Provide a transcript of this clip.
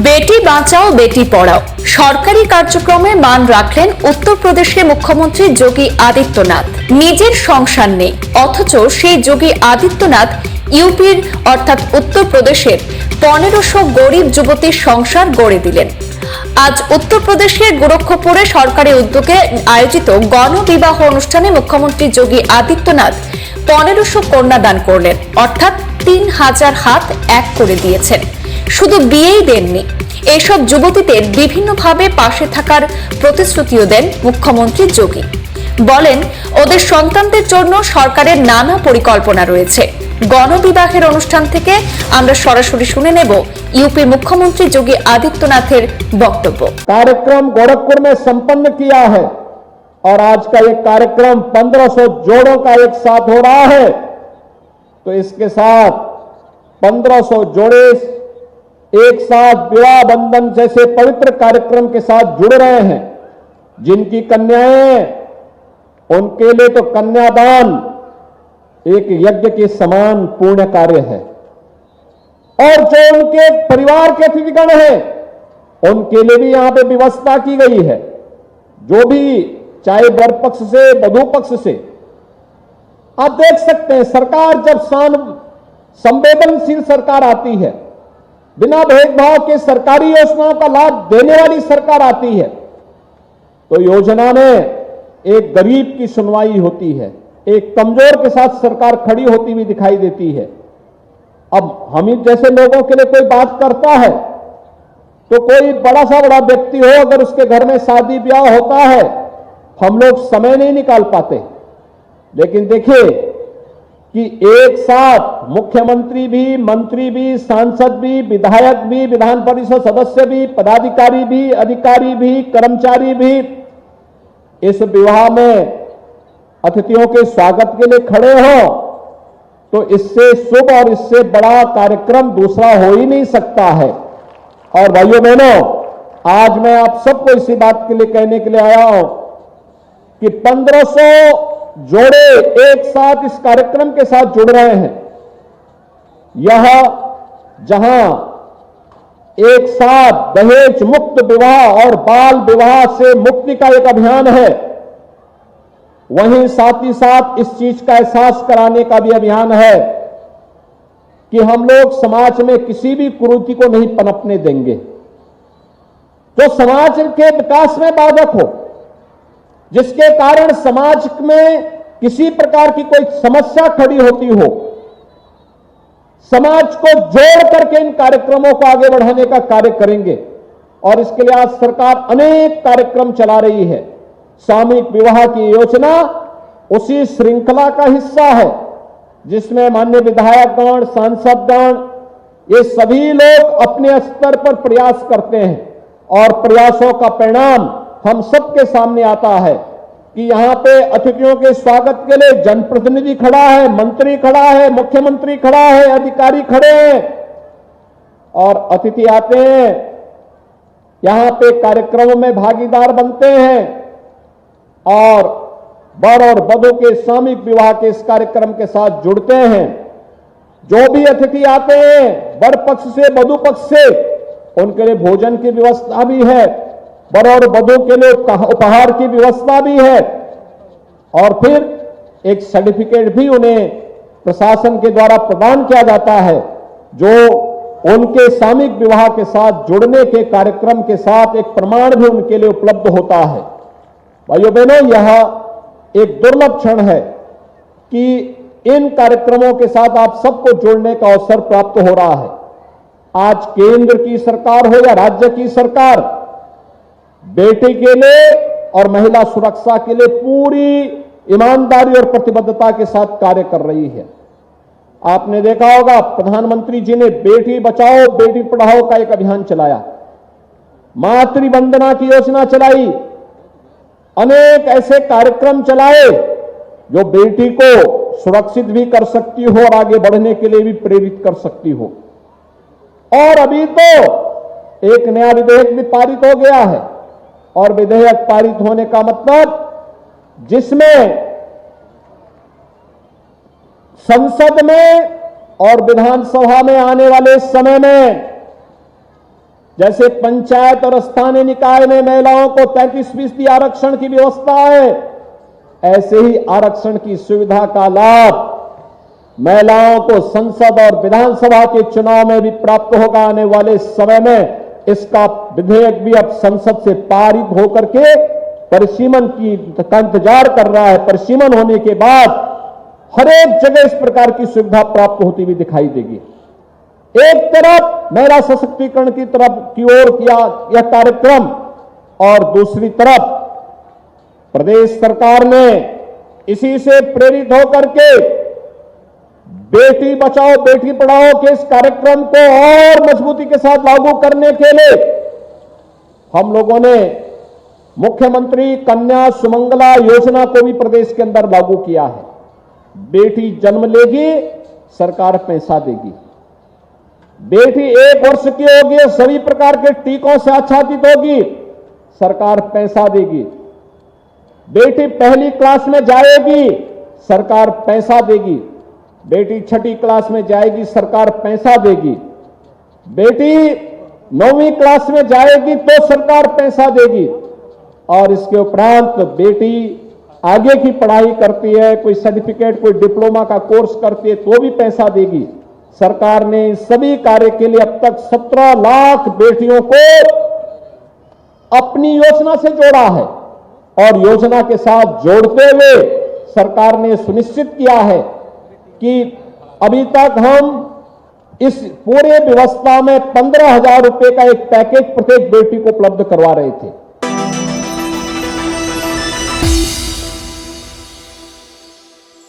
बेटी बाँचाओ बेटी पढ़ाओ सरकारी कार्यक्रमे मान राखलेन उत्तर प्रदेशे मुख्यमंत्री योगी आदित्यनाथ। निजेर संसार नेই অথচ সেই যোগী আদিত্যনাথ ইউপির অর্থাৎ উত্তর প্রদেশের 1500 গরিব যুবতীর সংসার গড়ে দিলেন। আজ উত্তর প্রদেশের গোরক্ষপুরে সরকারি উদ্যোগে আয়োজিত গণবিবাহ অনুষ্ঠানে মুখ্যমন্ত্রী যোগী আদিত্যনাথ 1500 কন্যা দান করলেন, অর্থাৎ 3000 হাত এক করে দিয়েছেন। শুধু বিয়েই দেননি, এইসব যুবতীদের বিভিন্নভাবে পাশে থাকার প্রতিশ্রুতিও দেন মুখ্যমন্ত্রী যোগী। বলেন ওদের সন্তানদের জন্য সরকারের নানা পরিকল্পনা রয়েছে। গণবিবাহের অনুষ্ঠান থেকে আমরা সরাসরি শুনে নেব यूपी मुख्यमंत्री योगी आदित्यनाथेर वक्तव्य। कार्यक्रम गोरखपुर में संपन्न किया है और आज का ये कार्यक्रम 1500 जोड़ों का एक साथ हो रहा है, तो इसके साथ 1500 जोड़े एक साथ विवाह बंधन जैसे पवित्र कार्यक्रम के साथ जुड़ रहे हैं। जिनकी कन्याएं, उनके लिए तो कन्यादान एक यज्ञ के समान पुण्य कार्य है, और जो उनके परिवार के अतिथिगण हैं उनके लिए भी यहां पे व्यवस्था की गई है। जो भी चाहे वर पक्ष से वधू पक्ष से, आप देख सकते हैं सरकार जब संवेदनशील सरकार आती है, बिना भेदभाव के सरकारी योजनाओं का लाभ देने वाली सरकार आती है, तो योजना में एक गरीब की सुनवाई होती है, एक कमजोर के साथ सरकार खड़ी होती हुई दिखाई देती है। अब हम ही जैसे लोगों के लिए कोई बात करता है तो कोई बड़ा सा बड़ा व्यक्ति हो, अगर उसके घर में शादी ब्याह होता है, हम लोग समय नहीं निकाल पाते। लेकिन देखिए कि एक साथ मुख्यमंत्री भी, मंत्री भी, सांसद भी, विधायक भी, विधान परिषद सदस्य भी, पदाधिकारी भी, अधिकारी भी, कर्मचारी भी इस विवाह में अतिथियों के स्वागत के लिए खड़े हों, तो इससे शुभ और इससे बड़ा कार्यक्रम दूसरा हो ही नहीं सकता है। और भाइयों बहनों, आज मैं आप सबको इसी बात के लिए कहने के लिए आया हूं कि 1500 जोड़े एक साथ इस कार्यक्रम के साथ जुड़ रहे हैं। यह जहां एक साथ दहेज मुक्त विवाह और बाल विवाह से मुक्ति का एक अभियान है, वहीं साथ ही साथ इस चीज का एहसास कराने का भी अभियान है कि हम लोग समाज में किसी भी कुरीति को नहीं पनपने देंगे जो समाज के विकास में बाधक हो, जिसके कारण समाज में किसी प्रकार की कोई समस्या खड़ी होती हो। समाज को जोड़ करके इन कार्यक्रमों को आगे बढ़ाने का कार्य करेंगे, और इसके लिए आज सरकार अनेक कार्यक्रम चला रही है। सामूहिक विवाह की योजना उसी श्रृंखला का हिस्सा है, जिसमें माननीय विधायकगण, सांसदगण, ये सभी लोग अपने स्तर पर प्रयास करते हैं, और प्रयासों का परिणाम हम सबके सामने आता है कि यहां पे अतिथियों के स्वागत के लिए जनप्रतिनिधि खड़ा है, मंत्री खड़ा है, मुख्यमंत्री खड़ा है, अधिकारी खड़े हैं, और अतिथि आते हैं, यहां पे कार्यक्रमों में भागीदार बनते हैं, और वर और वधू के सामूहिक विवाह के इस कार्यक्रम के साथ जुड़ते हैं। जो भी अतिथि आते हैं वर पक्ष से वधू पक्ष से, उनके लिए भोजन की व्यवस्था भी है, वर और वधू के लिए उपहार की व्यवस्था भी है, और फिर एक सर्टिफिकेट भी उन्हें प्रशासन के द्वारा प्रदान किया जाता है, जो उनके सामूहिक विवाह के साथ जुड़ने के कार्यक्रम के साथ एक प्रमाण भी उनके लिए उपलब्ध होता है। भाइयों बहनों, यह एक दुर्लभ क्षण है कि इन कार्यक्रमों के साथ आप सबको जोड़ने का अवसर प्राप्त हो रहा है। आज केंद्र की सरकार हो या राज्य की सरकार, बेटी के लिए और महिला सुरक्षा के लिए पूरी ईमानदारी और प्रतिबद्धता के साथ कार्य कर रही है। आपने देखा होगा प्रधानमंत्री जी ने बेटी बचाओ बेटी पढ़ाओ का एक अभियान चलाया, मातृ वंदना की योजना चलाई, अनेक ऐसे कार्यक्रम चलाए जो बेटी को सुरक्षित भी कर सकती हो और आगे बढ़ने के लिए भी प्रेरित कर सकती हो। और अभी तो एक नया विधेयक भी पारित हो गया है, और विधेयक पारित होने का मतलब जिसमें संसद में और विधानसभा में आने वाले समय में जैसे पंचायत और स्थानीय निकाय में महिलाओं को 33% आरक्षण की व्यवस्था है, ऐसे ही आरक्षण की सुविधा का लाभ महिलाओं को संसद और विधानसभा के चुनाव में भी प्राप्त होगा। आने वाले समय में इसका विधेयक भी अब संसद से पारित होकर के परिसीमन का इंतजार कर रहा है। परिसीमन होने के बाद हर एक जगह इस प्रकार की सुविधा प्राप्त होती हुई दिखाई देगी। एक तरफ महिला सशक्तिकरण की तरफ की ओर किया यह कार्यक्रम, और दूसरी तरफ प्रदेश सरकार ने इसी से प्रेरित होकर के बेटी बचाओ बेटी पढ़ाओ के इस कार्यक्रम को और मजबूती के साथ लागू करने के लिए हम लोगों ने मुख्यमंत्री कन्या सुमंगला योजना को भी प्रदेश के अंदर लागू किया है। बेटी जन्म लेगी, सरकार पैसा देगी। बेटी 1 वर्ष की होगी, सभी प्रकार के टीकों से आच्छादित होगी, सरकार पैसा देगी। बेटी पहली क्लास में जाएगी, सरकार पैसा देगी। बेटी छठी क्लास में जाएगी, सरकार पैसा देगी। बेटी 9वीं क्लास में जाएगी तो सरकार पैसा देगी। और इसके उपरांत बेटी आगे की पढ़ाई करती है, कोई सर्टिफिकेट कोई डिप्लोमा का कोर्स करती है तो भी पैसा देगी। सरकार ने सभी कार्य के लिए अब तक 17 लाख बेटियों को अपनी योजना से जोड़ा है, और योजना के साथ जोड़ते हुए सरकार ने सुनिश्चित किया है कि अभी तक हम इस पूरे व्यवस्था में 15,000 रुपए का एक पैकेज प्रत्येक बेटी को उपलब्ध करवा रहे थे।